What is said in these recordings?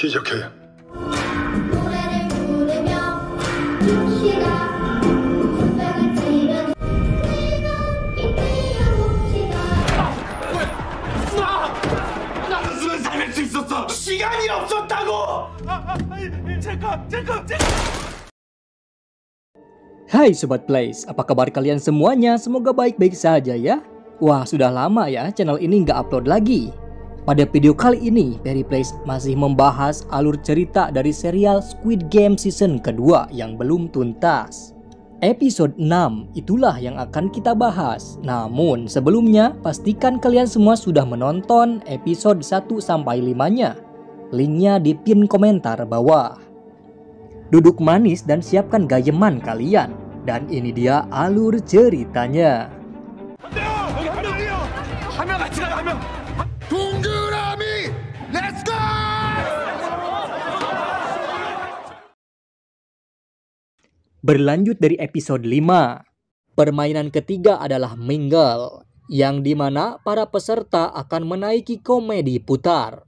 시작해. 노래를 부르며 줍시다. 손뼉을 치면 즐겁게 뛰어봅시다. 나는 살릴 수 있었어. 시간이 없었다고. 잠깐. Hai Sobat Plays, apa kabar kalian semuanya? Semoga baik-baik saja ya. Wah, sudah lama ya channel ini nggak upload lagi. Pada video kali ini, Perry Plays masih membahas alur cerita dari serial Squid Game season kedua yang belum tuntas. Episode 6 itulah yang akan kita bahas. Namun sebelumnya, pastikan kalian semua sudah menonton episode 1-5-nya. Linknya di pin komentar bawah. Duduk manis dan siapkan gayeman kalian. Dan ini dia alur ceritanya. Berlanjut dari episode 5. Permainan ketiga adalah Mingle, yang dimana para peserta akan menaiki komedi putar.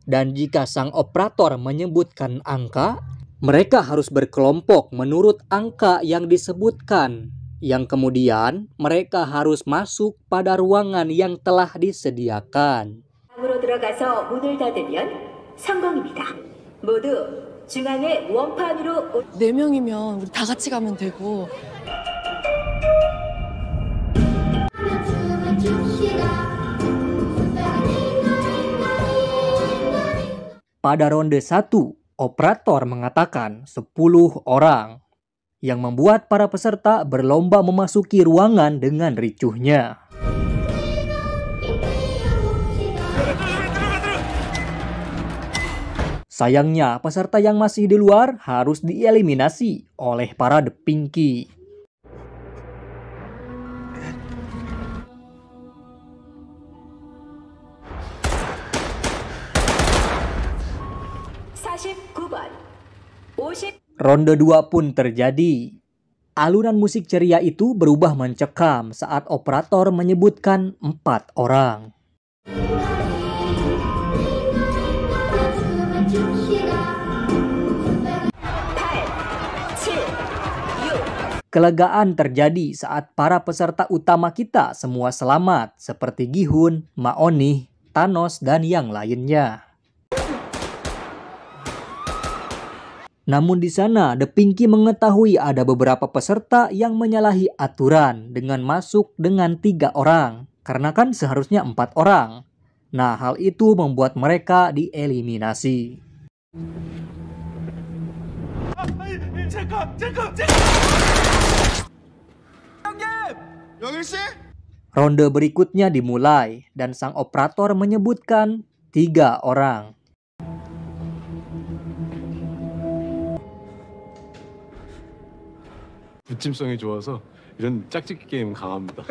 Dan jika sang operator menyebutkan angka, mereka harus berkelompok menurut angka yang disebutkan, yang kemudian mereka harus masuk pada ruangan yang telah disediakan. 방으로 들어가서 문을 닫으면 성공입니다. 모두 중앙의 원판으로 4명이면 우리 다 같이 가면 되고. 춤을 춥시다. 손뼉을 Pada ronde 1, operator mengatakan 10 orang, yang membuat para peserta berlomba memasuki ruangan dengan ricuhnya. Sayangnya, peserta yang masih di luar harus dieliminasi oleh para The Pinky. Ronde 2 pun terjadi. Alunan musik ceria itu berubah mencekam saat operator menyebutkan 4 orang. Kelegaan terjadi saat para peserta utama kita semua selamat, seperti Gi-hun, Ma-onih, Thanos, dan yang lainnya. Namun di sana, The Pinky mengetahui ada beberapa peserta yang menyalahi aturan dengan masuk dengan 3 orang, karena kan seharusnya 4 orang. Nah, hal itu membuat mereka dieliminasi. Ronde berikutnya dimulai dan sang operator menyebutkan 3 orang. 부침성이 좋아서 이런 짝짓기 게임 강합니다.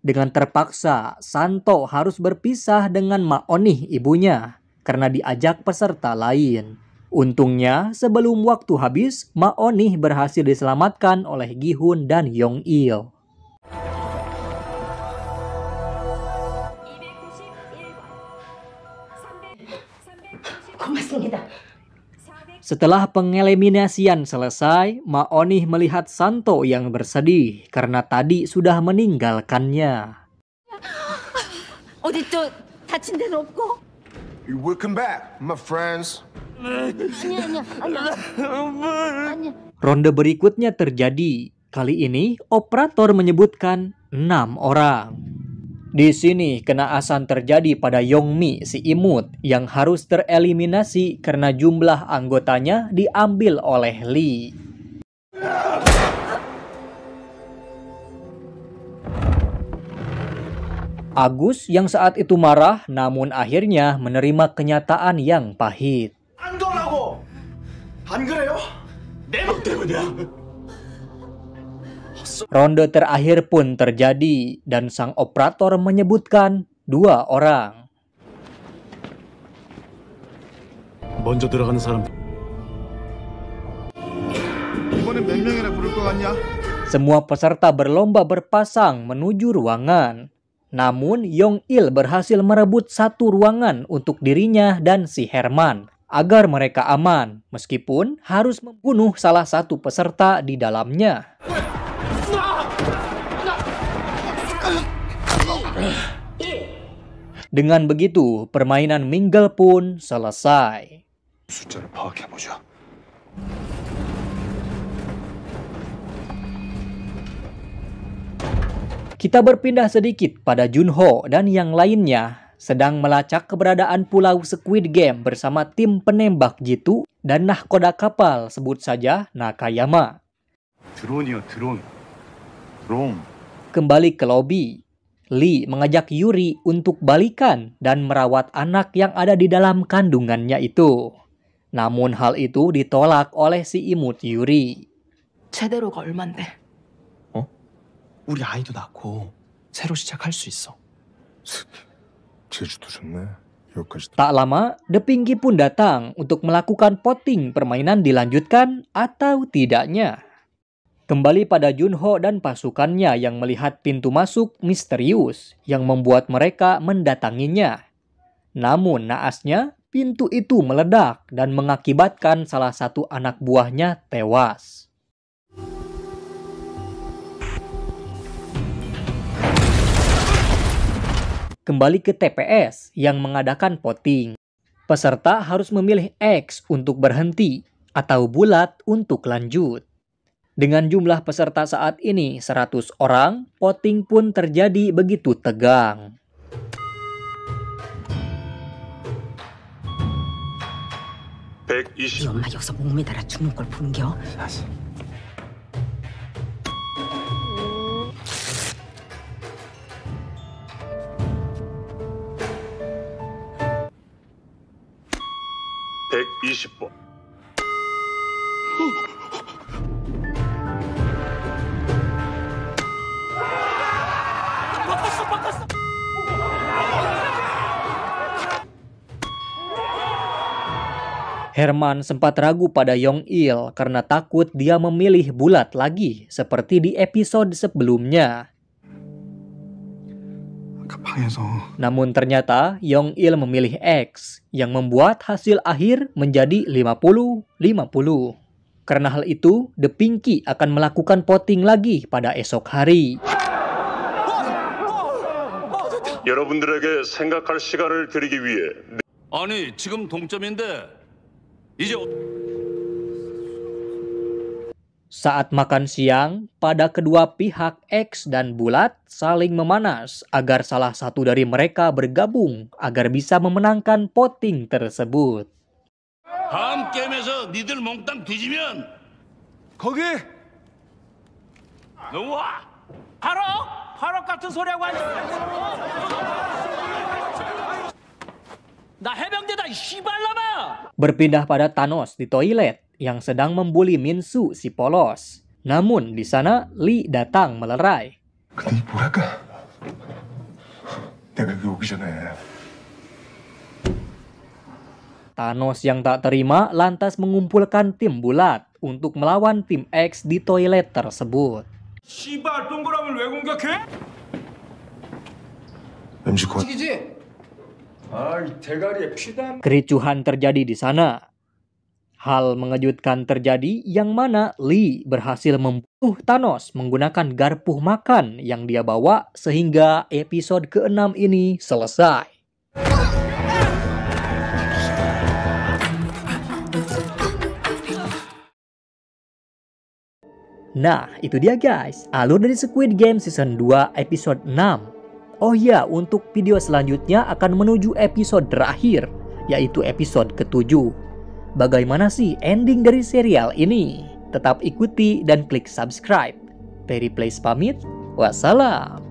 Dengan terpaksa, Santo harus berpisah dengan Ma-onih ibunya karena diajak peserta lain. Untungnya, sebelum waktu habis, Ma-onih berhasil diselamatkan oleh Gi-hun dan Yong-il. Setelah pengeliminasian selesai, Ma-onih melihat Santo yang bersedih karena tadi sudah meninggalkannya. 어디 또 다친 데는 없고? Welcome back, my friends. Ronde berikutnya terjadi. Kali ini, operator menyebutkan 6 orang. Di sini, kenaasan terjadi pada Yong-mi, si imut, yang harus tereliminasi karena jumlah anggotanya diambil oleh Lee. Agus yang saat itu marah, namun akhirnya menerima kenyataan yang pahit. 안 거라고. 안 그래요? 내 맘 때문이야. Ronde terakhir pun terjadi dan sang operator menyebutkan 2 orang. 먼저 들어가는 사람. 이번엔 몇 명이나 부를 것 같냐? Semua peserta berlomba berpasang menuju ruangan. Namun Yong-il berhasil merebut satu ruangan untuk dirinya dan si Herman agar mereka aman, meskipun harus membunuh salah satu peserta di dalamnya. Dengan begitu, permainan mingle pun selesai. 숫자를 파악해보자. Kita berpindah sedikit pada Junho dan yang lainnya sedang melacak keberadaan pulau Squid Game bersama tim penembak jitu dan nahkoda kapal, sebut saja Nakayama. 드론이야, 드론. 드론. Kembali ke lobi, Lee mengajak Yuri untuk balikan dan merawat anak yang ada di dalam kandungannya itu. Namun hal itu ditolak oleh si imut Yuri. 제대로가 얼만데? 우리 아이도 낳고 새로 시작할 수 있어. 제주도 좋네. 여기까지. Tak lama, The Pinky pun datang untuk melakukan voting permainan dilanjutkan atau tidaknya. Kembali pada Junho dan pasukannya yang melihat pintu masuk misterius yang membuat mereka mendatanginya. Namun naasnya, pintu itu meledak dan mengakibatkan salah satu anak buahnya tewas. Kembali ke TPS yang mengadakan voting. Peserta harus memilih X untuk berhenti atau bulat untuk lanjut. Dengan jumlah peserta saat ini 100 orang, voting pun terjadi begitu tegang. 이 엄마 여기서 목 매달아 죽는 걸 보는겨? Herman sempat ragu pada Yong-il karena takut dia memilih bulat lagi seperti di episode sebelumnya. 방에서 Namun ternyata Yong-il memilih X yang membuat hasil akhir menjadi 50-50. Karena hal itu, The Pinky akan melakukan voting lagi pada esok hari. 여러분들에게 생각할 시간을 드리기 위해 아니 지금 동점인데 이제 Saat makan siang, pada kedua pihak X dan bulat saling memanas agar salah satu dari mereka bergabung agar bisa memenangkan voting tersebut. 다음 게임에서 니들 몽땅 뒤지면 거기 너와 파럭 같은 소리하고 하니 나 해병대다 이 씨발놈아. Berpindah pada Thanos di toilet yang sedang membuli Minsu si polos. Namun di sana Lee datang melerai. 근데 이 뭐랄까? 내가 여기 오기 전에 Thanos yang tak terima lantas mengumpulkan tim bulat untuk melawan tim X di toilet tersebut. 씨발 동그라미를 왜 공격해? 왠지 곧 Kericuhan terjadi di sana. Hal mengejutkan terjadi yang mana Lee berhasil membunuh Thanos menggunakan garpu makan yang dia bawa sehingga episode ke-6 ini selesai. Nah, itu dia guys, alur dari Squid Game Season 2 episode 6. Oh ya, untuk video selanjutnya akan menuju episode terakhir, yaitu episode ke-7. Bagaimana sih ending dari serial ini? Tetap ikuti dan klik subscribe. Perry Plays pamit, wassalam.